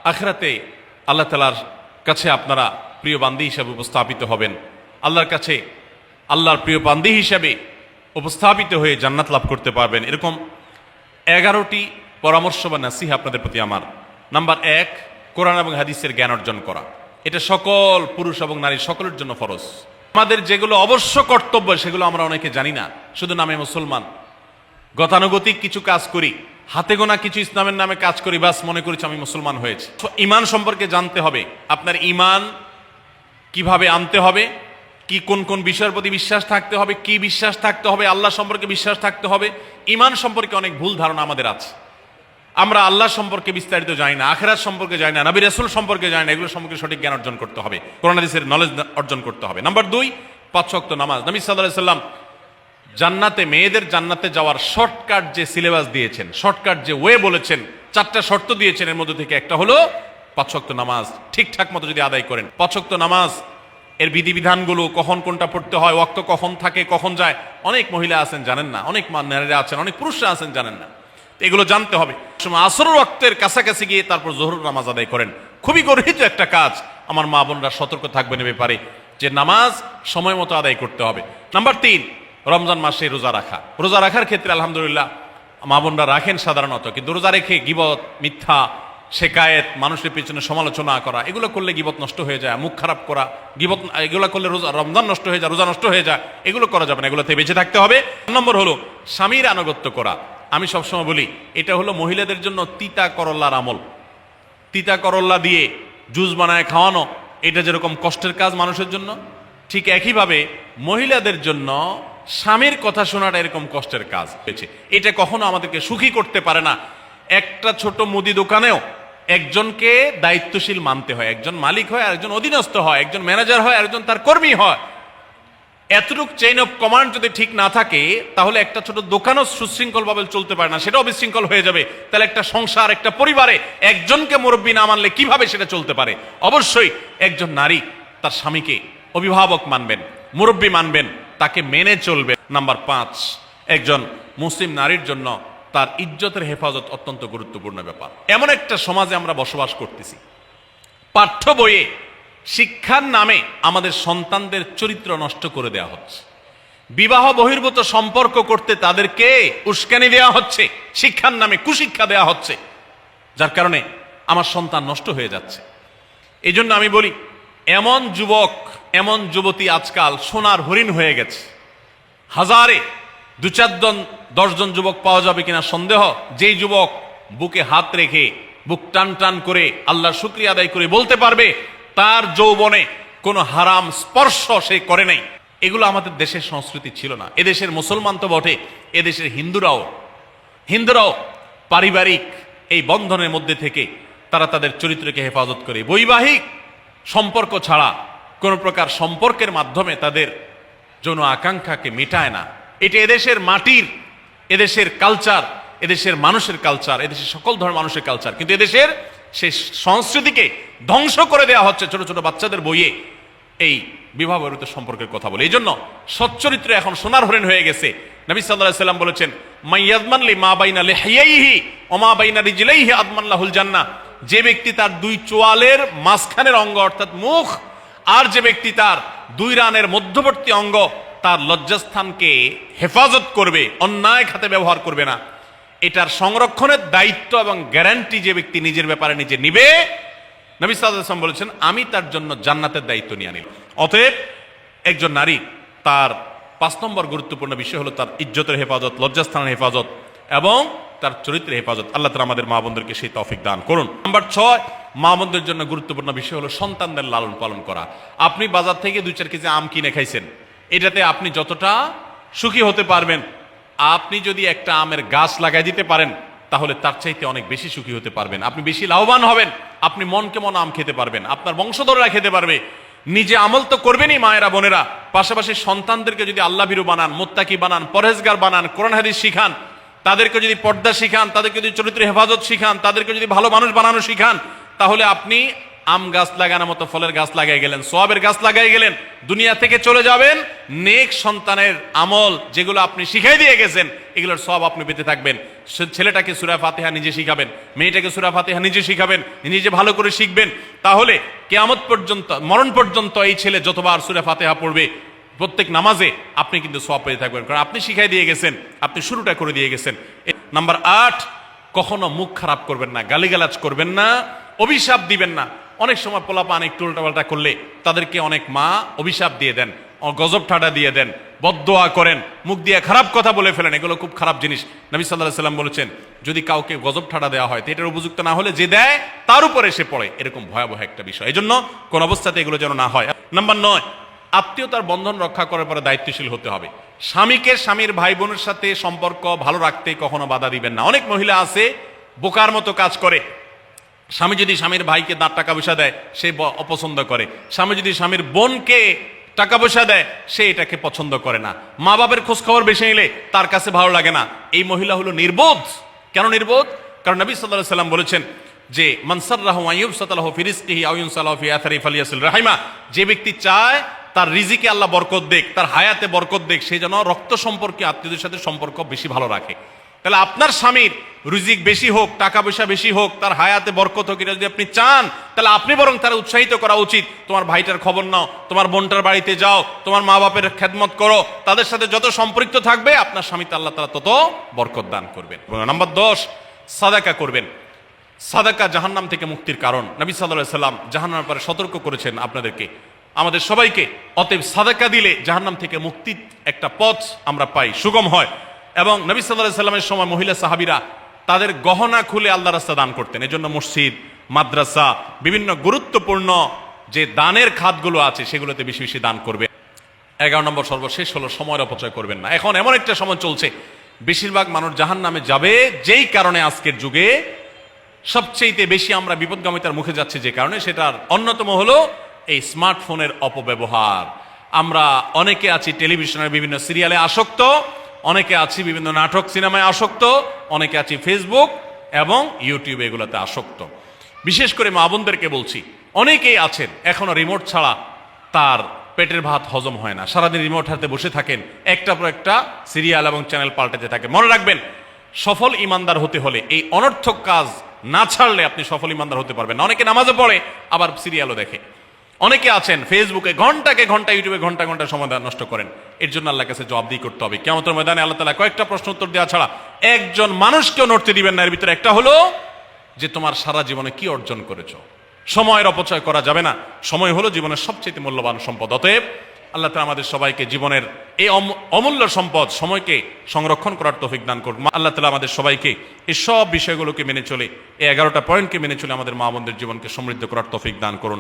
আখিরাতে আল্লাহ তাআলার কাছে আপনারা প্রিয় বান্দী হিসেবে উপস্থাপিত হবেন। আল্লাহর কাছে আল্লাহর প্রিয় বান্দী হিসেবে উপস্থাপিত হয়ে জান্নাত লাভ করতে পারবেন। এরকম 11টি পরামর্শ বা নাসিহা আপনাদের প্রতি আমার। নাম্বার 1, কোরআন এবং হাদিসের জ্ঞান অর্জন করা। এটা সকল পুরুষ এবং নারী সকলের জন্য ফরজ। আমাদের যেগুলো অবশ্য কর্তব্য সেগুলো আমরা অনেকে জানি না, শুধু নামে মুসলমান, গতানুগতিক কিছু কাজ করি, হাতে গোনা কিছু ইসলামের নামে কাজ করি, বাস মনে করেছি আমি মুসলমান হয়েছি। ঈমান সম্পর্কে জানতে হবে, আপনার ঈমান কিভাবে আনতে হবে, কি কোন কোন বিষয়ের প্রতি বিশ্বাস থাকতে হবে, কি বিশ্বাস থাকতে হবে, আল্লাহ সম্পর্কে বিশ্বাস থাকতে হবে। ঈমান সম্পর্কে অনেক ভুল ধারণা আমাদের আছে। আমরা আল্লাহ সম্পর্কে বিস্তারিত জানি না, আখিরাত সম্পর্কে জানি না, নবী রাসূল সম্পর্কে জানি না। এগুলো সম্পর্কে সঠিক জ্ঞান অর্জন করতে হবে, কোরআন হাদিসের নলেজ অর্জন করতে হবে। নাম্বার 2, 5 ওয়াক্ত নামাজ। নবী সাল্লাল্লাহু আলাইহি সাল্লাম জান্নাতে, মেয়েদের জান্নাতে যাওয়ার শর্টকাট যে সিলেবাস দিয়েছেন, শর্টকাট যে ওয়ে বলেছেন, 4টা শর্ত দিয়েছেন। এর মধ্যে থেকে একটা হলো 5 ওয়াক্ত নামাজ ঠিকঠাক মতো যদি আদায় করেন। 5 ওয়াক্ত নামাজ এর বিধিবিধানগুলো, কখন কোনটা পড়তে হয়, ওয়াক্ত কখন থাকে কখন যায়, অনেক মহিলা আছেন জানেন না, অনেক নারীরা আছেন, অনেক পুরুষরা আছেন জানেন না। এগুলো জানতে হবে। আসরের ওয়াক্তের কাছাকাছি গিয়ে তারপর যোহরের নামাজ আদায় করেন। খুবই গর্হিত একটা কাজ। আমার মা বোনরা সতর্ক থাকবেন এ ব্যাপারে যে নামাজ সময় মতো আদায় করতে হবে। নাম্বার 3, রমজান মাসে রোজা রাখা। রোজা রাখার ক্ষেত্রে আলহামদুলিল্লাহ মা বোনরা রাখেন সাধারণত, কিন্তু রোজা রেখে গীবত, মিথ্যা, শেকায়েত, মানুষের পেছনে সমালোচনা করা, এগুলো করলে গীবত নষ্ট হয়ে যায়, মুখ খারাপ করা, গীবত, এগুলো করলে রমজান নষ্ট হয়ে যায়, রোজা নষ্ট হয়ে যায়। এগুলো করা যাবে না, এগুলো থেকে বেঁচে থাকতে হবে। 4 নম্বর হলো স্বামীর আনুগত্য করা। আমি সবসময় বলি এটা হলো মহিলাদের জন্য তিতা করল্লার আমল। তিতা করল্লা দিয়ে জুস বানায় খাওয়ানো, এটা যেরকম কষ্টের কাজ মানুষের জন্য, ঠিক একইভাবে মহিলাদের জন্য স্বামীর কথা শোনাটা এরকম কষ্টের কাজ হয়েছে। এটা কখনো আমাদেরকে সুখী করতে পারে না। একটা ছোট মুদি দোকানেও একজনকে দায়িত্বশীল মানতে হয়, একজন মালিক হয় আর একজন অধীনস্থ হয়, একজন ম্যানেজার হয় আর একজন তার কর্মী হয়। এতটুকু চেইন অফ কমান্ড যদি ঠিক না থাকে তাহলে একটা ছোট দোকানও সুশৃঙ্খল ভাবে চলতে পারে না, সেটাও বিশৃঙ্খল হয়ে যাবে। তাহলে একটা সংসার, একটা পরিবারে একজনকে মুরব্বী না মানলে কিভাবে সেটা চলতে পারে? অবশ্যই একজন নারী তার স্বামীকে অভিভাবক মানবেন, মুরব্বী মানবেন, তাকে মেনে চলবে। নাম্বার 5, একজন মুসলিম নারীর জন্য তার ইজ্জতের হেফাজত অত্যন্ত গুরুত্বপূর্ণ ব্যাপার। এমন একটা সমাজে আমরা বসবাস করতেছি, পাঠ্য বইয়ে শিক্ষার নামে আমাদের সন্তানদের চরিত্র নষ্ট করে দেওয়া হচ্ছে। বিবাহ বহির্ভূত সম্পর্ক করতে তাদেরকে উস্কানি দেওয়া হচ্ছে, শিক্ষার নামে কুশিক্ষা দেওয়া হচ্ছে, যার কারণে আমার সন্তান নষ্ট হয়ে যাচ্ছে। এই জন্য আমি বলি, এমন যুবক, এমন যুবতী আজকাল সোনার হরিণ হয়ে গেছে। হাজারে 2-4 জন 10 জন যুবক পাওয়া যাবে কিনা সন্দেহ, যেই যুবক বুকে হাত রেখে বুক টান টান করে আল্লাহর শুকরিয়া আদায় করে বলতে পারবে তার যৌবনে কোনো হারাম স্পর্শ সে করে নাই। এগুলো আমাদের দেশের সংস্কৃতি ছিল না। এদেশের মুসলমান তো বটে, এদেশের হিন্দুরাও পারিবারিক এই বন্ধনের মধ্যে থেকে তারা তাদের চরিত্রকে হেফাজত করে, বৈবাহিক সম্পর্ক ছাড়া কোনো প্রকার সম্পর্কের মাধ্যমে তাদের যৌন আকাঙ্ক্ষাকে মেটায় না। এটা এদেশের মাটির, এদেশের কালচার, এদেশের মানুষের কালচার, এদেশের সকল ধরনের মানুষের কালচার, কিন্তু এদেশের সেই সংস্কৃতিকে ধ্বংস করে দেওয়া হচ্ছে ছোট ছোট বাচ্চাদের বইয়ে এই বিবাহ বহির্ভূত সম্পর্কের কথা বলে। এই জন্য সচ্চরিত্র এখন সোনার হরিণ হয়ে গেছে। নবী সাল্লাল্লাহু আলাইহি সাল্লাম বলেছেন, মাইয়াজমান লি মা বাইনা লিহিয়াইহি ওয়া মা বাইনা রিজলাইহি আদমান লাহুল জান্নাহ। যে ব্যক্তি তার 2 চোয়ালের মাঝখানের অঙ্গ অর্থাৎ মুখ, আর যে ব্যক্তি তার 2 রানের মধ্যবর্তী অঙ্গ, তার লজ্জাস্থানকে হেফাজত করবে, অন্যায় খাতে ব্যবহার করবে না, এটার সংরক্ষণের দায়িত্ব এবং গ্যারান্টি যে ব্যক্তি নিজের ব্যাপারে নিজে নিবে, নবী সাল্লাল্লাহু আলাইহি ওয়াসাল্লাম বলেছেন, আমি তার জন্য জান্নাতের দায়িত্ব নিয়ে নিলাম। অতএব একজন নারী তার 5 নম্বর গুরুত্বপূর্ণ বিষয় হলো তার ইজ্জতের হেফাজত, লজ্জাস্থানের হেফাজত এবং তার চরিত্রের হেফাজত। আল্লাহ তাআলা আমাদের মা বোনদেরকে সেই তৌফিক দান করুন। নাম্বার 6, মা বোনদের জন্য গুরুত্বপূর্ণ বিষয় হলো সন্তানদের লালন পালন করা। আপনি বাজার থেকে 2-4 কেজি আম কিনে খাইছেন, এটাতে আপনি যতটা সুখী হতে পারবেন, আপনি যদি একটা আমের গাছ লাগাই দিতে পারেন তাহলে তার চাইতে অনেক বেশি সুখী হতে পারবেন, আপনি বেশি লাভবান হবেন, আপনি মন কেমন আম খেতে পারবেন, আপনার বংশধররা খেতে পারবে। নিজে আমল তো করবেনই মায়েরা বোনেরা, পাশাপাশি সন্তানদেরকে যদি আল্লাহ ভীরু বানান, মুত্তাকি বানান, পরহেজগার বানান, কোরআন হাদিস শিখান, তাদেরকে যদি পর্দা শিখান, তাদেরকে যদি চরিত্র হেফাজত শিখান, তাদেরকে যদি ভালো মানুষ বানানো শিখান, তাহলে আপনি আম গাছ লাগানোর মতো ফলের গাছ লাগাই গেলেন, সওয়াবের গাছ লাগাই গেলেন, দুনিয়া থেকে চলে যাবেন, নেক সন্তানের আমল যেগুলো আপনি শিখাই দিয়ে গেছেন এগুলোর সওয়াব আপনি পেতে থাকবেন। ছেলেটাকে সূরা ফাতিহা নিজে শিখাবেন, মেয়েটাকে সূরা ফাতিহা নিজে শিখাবেন, নিজে ভালো করে শিখবেন, তাহলে কিয়ামত পর্যন্ত, মরণ পর্যন্ত এই ছেলে যতবার সূরা ফাতিহা পড়বে প্রত্যেক নামাজে আপনি কিন্তু সওয়াব পেতে থাকবেন, কারণ আপনি শিখাই দিয়ে গেছেন, আপনি শুরুটা করে দিয়ে গেছেন। নাম্বার 8, কখনো মুখ খারাপ করবেন না, গালিগালাজ করবেন না, অভিশাপ দিবেন না। অনেক সময় পোলাপান একটু উল্টাপাল্টা করলে তাদেরকে অনেক মা অভিশাপ দিয়ে দেন, গজব ঠাডা দিয়ে দেন, বদদোয়া করেন, মুখ দিয়ে খারাপ কথা বলে ফেলেন, এগুলো খুব খারাপ জিনিস। নবী সাল্লাল্লাহু আলাইহি ওয়াসাল্লাম বলেছেন, যদি কাউকে গজব ঠাডা দেওয়া হয় তো এটার উপযুক্ত না হলে যে দেয় তার উপরে এসে পড়ে, এরকম ভয়াবহ একটা বিষয়। এই জন্য কোন অবস্থাতে এগুলো যেন না হয়। নাম্বার 9, আত্মীয়তার বন্ধন রক্ষা করার পরে দায়িত্বশীল হতে হবে। স্বামীকে স্বামীর ভাই বোনের সাথে সম্পর্ক ভালো রাখতে কখনো বাধা দিবেন না। অনেক মহিলা আছে বোকার মতো কাজ করে। স্বামী যদি স্বামীর ভাইকে টাকা পয়সা দেয় সে অপছন্দ করে, স্বামী যদি স্বামীর বোনকে টাকা পয়সা দেয় সে এটাকে পছন্দ করে না, মা বাবার খোঁজ খবর বেশি নিলে তার কাছে ভালো লাগে না। এই মহিলা হলো নির্বোধ। কেন নির্বোধ? কারণ নবী সাল্লাল্লাহু আলাইহি ওয়াসাল্লাম বলেছেন যে মান সাররাহু আন ইউবসাতালাহু ফি রিজকিহি আও ইউনসালাহু ফি আথারি ফালিয়াসিল রাহিমা, যে ব্যক্তি চায় তার রিজিকে আল্লাহ বরকত দেখ, তার হায়াতে বরকত দেখ, সে যেন রক্ত সম্পর্কে আত্মীয়দের সাথে সম্পর্ক বেশি ভালো রাখে। তাহলে আপনার স্বামীর রিজিক বেশি হোক, টাকা পয়সা বেশি হোক, তার হায়াতে বরকত হোক, এটা যদি আপনি চান তাহলে আপনি বরং তারা উৎসাহিত করা উচিত। তোমার ভাইটার খবর নাও, তোমার বোনটার বাড়িতে যাও, তোমার মা বাপের খেদমত করো, তাদের সাথে যত সম্পৃক্ত থাকবে আপনার স্বামীতে আল্লাহ তাআলা তত বরকত দান করবেন। নাম্বার 10, সাদাকা করবেন। সাদাকা জাহান্নাম থেকে মুক্তির কারণ। নবী সাল্লাল্লাহু আলাইহি ওয়াসাল্লাম জাহান্নামের ব্যাপারে সতর্ক করেছেন আপনাদেরকে, আমাদের সবাইকে। অতএব সাদাকা দিলে জাহান্নাম থেকে মুক্তির একটা পথ আমরা পাই, সুগম হয়। এবং নবী সাল্লাল্লাহু আলাইহি ওয়াসাল্লামের সময় মহিলা সাহাবীরা তাদের গহনা খুলে আল্লাহর রাস্তায় দান করতেন। এজন্য মসজিদ, মাদ্রাসা, বিভিন্ন গুরুত্বপূর্ণ যে দানের খাতগুলো আছে সেগুলোতে বেশি বেশি দান করবে। 11 নম্বর সর্বশেষ হলো সময়ের অপচয় করবেন না। এখন এমন একটা সময় চলছে বেশিরভাগ মানুষ জাহান্নামে যাবে, যেই কারণে আজকের যুগে সবচেয়ে বেশি আমরা বিপদগামিতার মুখে যাচ্ছি, যে কারণে সেটার অন্যতম হলো এই স্মার্টফোনের অপব্যবহার। আমরা অনেকে আছি টেলিভিশনের বিভিন্ন সিরিয়ালে আসক্ত, অনেকে আছি বিভিন্ন নাটক সিনেমায় আসক্ত, অনেকে আছি ফেসবুক এবং ইউটিউবে এগুলোতে আসক্ত। বিশেষ করে মা বোনদেরকে বলছি, অনেকেই আছেন এখনো রিমোট ছাড়া তার পেটের ভাত হজম হয় না, সারাদিন রিমোট হাতে বসে থাকেন, একটা পর একটা সিরিয়াল এবং চ্যানেল পাল্টাতে থাকে। মনে রাখবেন, সফল ইমানদার হতে হলে এই অনর্থক কাজ না ছাড়লে আপনি সফল ইমানদার হতে পারবেন না। অনেকে নামাজে পড়ে আবার সিরিয়ালও দেখে, অনেকে আছেন ফেসবুকে ঘন্টাকে ঘন্টা, ইউটিউবে ঘন্টা ঘন্টা সময় নষ্ট করেন। এর জন্য আল্লাহর কাছে জবাবদিহি করতে হবে। কিয়ামতের ময়দানে আল্লাহ তাআলা কয়েকটা প্রশ্ন উত্তর দেওয়া ছাড়া একজন মানুষকেও নড়তে দিবেন না। এর ভিতরে একটা হলো যে তোমার সারা জীবনে কি অর্জন করেছো। সময়ের অপচয় করা যাবে না। সময় হলো জীবনের সবচেয়ে মূল্যবান সম্পদ। অতএব আল্লাহ তাআলা আমাদের সবাইকে জীবনের এই অমূল্য সম্পদ সময়কে সংরক্ষণ করার তৌফিক দান করুন। আল্লাহ তাআলা আমাদের সবাইকে এই সব বিষয়গুলোকে মেনে চলে, এই 11টা পয়েন্টকে মেনে চলে আমাদের মা বোনদের জীবনকে সমৃদ্ধ করার তৌফিক দান করুন।